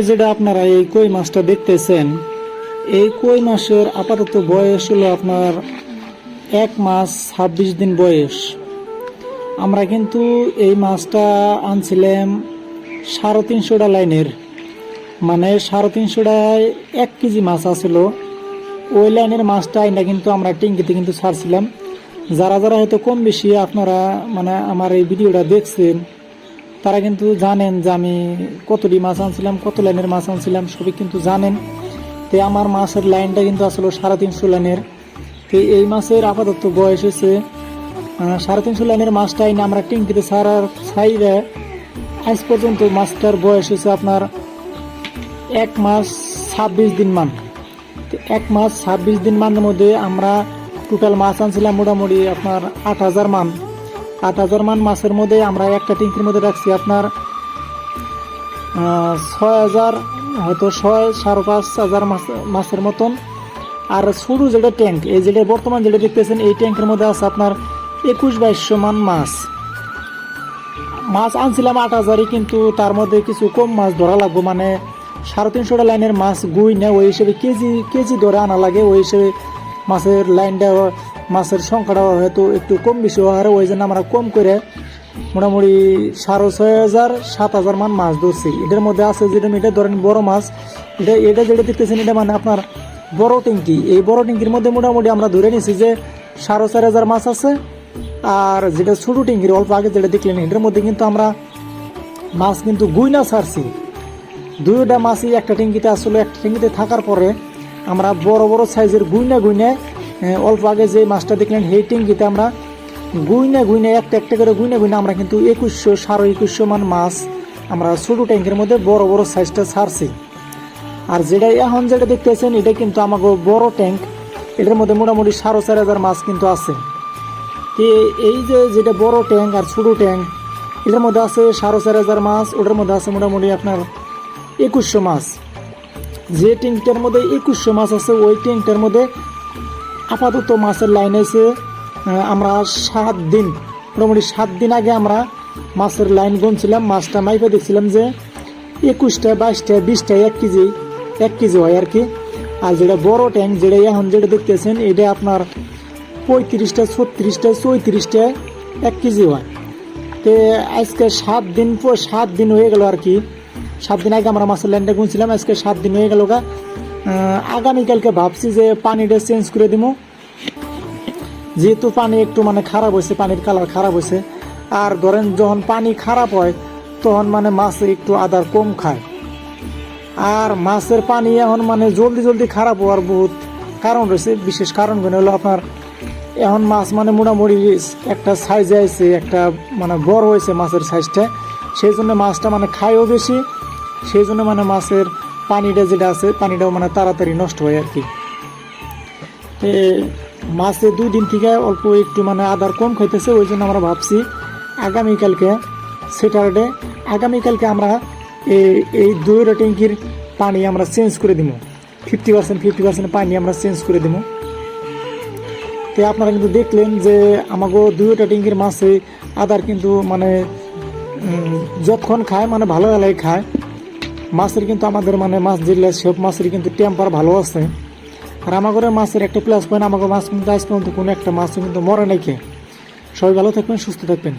যেটা আপনারা এই কই মাছটা দেখতেছেন, এই কই মাছের আপাতত বয়স হলো আপনার 1 মাস 26 দিন বয়স। আমরা কিন্তু এই মাছটা আনছিলাম 350 লাইনের, মানে 350টায় 1 কেজি মাছ আসলো। ওই লাইনের মাছটা আইনা কিন্তু আমরা ট্যাঙ্কিতে কিন্তু ছাড়ছিলাম। যারা যারা হয়তো কম বেশি আপনারা মানে আমার এই ভিডিওটা দেখছেন, তারা কিন্তু জানেন যে আমি কতটি মাছ আনছিলাম, কত লাইনের মাছ আনছিলাম, সবই কিন্তু জানেন। তো আমার মাছের লাইনটা কিন্তু আসলে 350 লাইনের। তো এই মাছের আপাতত বয়স হয়েছে 350 লাইনের মাছটা আইনা আমরা ট্যাঙ্কিতে ছাইরে আজ পর্যন্ত মাছটার বয়স হয়েছে আপনার 1 মাস 26 দিন মান। 1 মাস 26 দিন মানের মধ্যে আমরা টোটাল মাছ আনছিলাম মোটামুটি আপনার 8,000 মান। 8,000 মান মাছের মধ্যে আমরা একটা ট্যাঙ্কির মধ্যে রাখছি আপনার 6,000, হয়তো 6,500 মাছের মতন। আর শুরু যেটা ট্যাঙ্ক, এই যেটা বর্তমান যেটা দেখতেছেন, এই ট্যাঙ্কের মধ্যে আছে আপনার 21-2200 মান মাছ আনছিলাম 8,000-ই, কিন্তু তার মধ্যে কিছু কম মাছ ধরা লাগবে, মানে 350 লাইনের মাছ গুই না, ওই হিসেবে কেজি ধরে আনা লাগে। ওই হিসেবে মাছের লাইনটা, মাছের সংখ্যাটা হয়তো একটু কম বেশি হয়, ওই জন্য আমরা কম করে মোটামুটি 6,500 7,000 মান মাছ ধরছি। এটার মধ্যে আছে যেটা এটা ধরেন বড় মাছ, এটা যেটা দেখতেছেন এটা মানে আপনার বড় ট্যাঙ্কি। এই বড় ট্যাঙ্কির মধ্যে মোটামুটি আমরা ধরে নিছি যে 4,500 মাছ আছে। আর যেটা ছোটো ট্যাঙ্কির অল্প আগে যেটা দেখলেন, এটার মধ্যে কিন্তু আমরা মাছ কিন্তু গুইনা ছাড়ছি। দুইটা মাছই একটা ট্যাঙ্কিতে আসলে, একটা ট্যাঙ্কিতে থাকার পরে আমরা বড় বড় সাইজের গুইনা অল্প আগে যে মাছটা দেখলেন সেই ট্যাঙ্কিতে আমরা গুইনা একটা একটা করে গুইনা আমরা কিন্তু 2,500 মান মাছ আমরা ছোটো ট্যাঙ্কের মধ্যে বড় বড় সাইজটা ছাড়ছি। আর যেটা এখন যেটা দেখতেছেন, এটা কিন্তু আমাকে বড় ট্যাঙ্ক, এটার মধ্যে মোটামুটি 4,500 মাছ কিন্তু আছে। এই যে যেটা বড় ট্যাঙ্ক আর ছোটো ট্যাঙ্ক, এটার মধ্যে আছে 4,500 মাছ, ওটার মধ্যে আছে মোটামুটি আপনার 2,100 মাছ। যে ট্যাঙ্কটার মধ্যে 2,100 মাছ আছে, ওই ট্যাঙ্কটার মধ্যে আপাতত মাছের লাইন আছে আমরা 7 দিন, মোটামুটি 7 দিন আগে আমরা মাছের লাইন গুনছিলাম। মাছটা মাইপে দেখছিলাম যে 21টা 22টা 20টা 1 কেজি হয় আর কি। আর যেটা বড় ট্যাঙ্ক, যেটা এখন যেটা দেখতেছেন, এটা আপনার 35টা 36টা 34টা 1 কেজি হয়। তো আজকে 7 দিন হয়ে গেল আর কি। 7 দিন আগে আমরা মাছের লাইনটা গুনছিলাম, আজকে 7 দিন হয়ে গেল গা। আগামীকালকে ভাবছি যে পানিটা চেঞ্জ করে দিব, যেহেতু পানি একটু মানে খারাপ হয়েছে, পানির কালার খারাপ হয়েছে। আর ধরেন যখন পানি খারাপ হয় তখন মানে মাছ একটু আদার কম খায়। আর মাছের পানি এখন মানে জলদি খারাপ হওয়ার বহুত কারণ রয়েছে। বিশেষ কারণগুলো হলো আপনার এখন মাছ মানে মোটামুটি একটা সাইজে আছে, একটা মানে বড় হয়েছে মাছের সাইজটা, সেই জন্য মাছটা মানে খায়ও বেশি। সেই জন্য মানে মাছের পানিটা যেটা আছে, পানিটাও মানে তাড়াতাড়ি নষ্ট হয় আর কি। মাছে 2 দিন থেকে অল্প একটু মানে আদার কম খাইতেছে, ওই জন্য আমরা ভাবছি আগামীকালকে স্যাটারডে, আগামীকালকে আমরা এই 2 ট্যাঙ্কির পানি আমরা চেঞ্জ করে দিব। 50% পানি আমরা চেঞ্জ করে দিব। তো আপনারা কিন্তু দেখলেন যে আমাকে 2টা ট্যাঙ্কির মাছে আদার কিন্তু মানে যতক্ষণ খায় মানে ভালো খায়। মাছের কিন্তু আমাদের মানে মাছ যেগুলো সব মাছের কিন্তু টেম্পার ভালো আছে। আর আমাদের মাছের একটা প্লাস পয়েন্ট, আমাকে মাছ কিন্তু আজ পর্যন্ত কোনো একটা মাছও কিন্তু মরে নাই খেয়ে। সবাই ভালো থাকবেন, সুস্থ থাকবেন।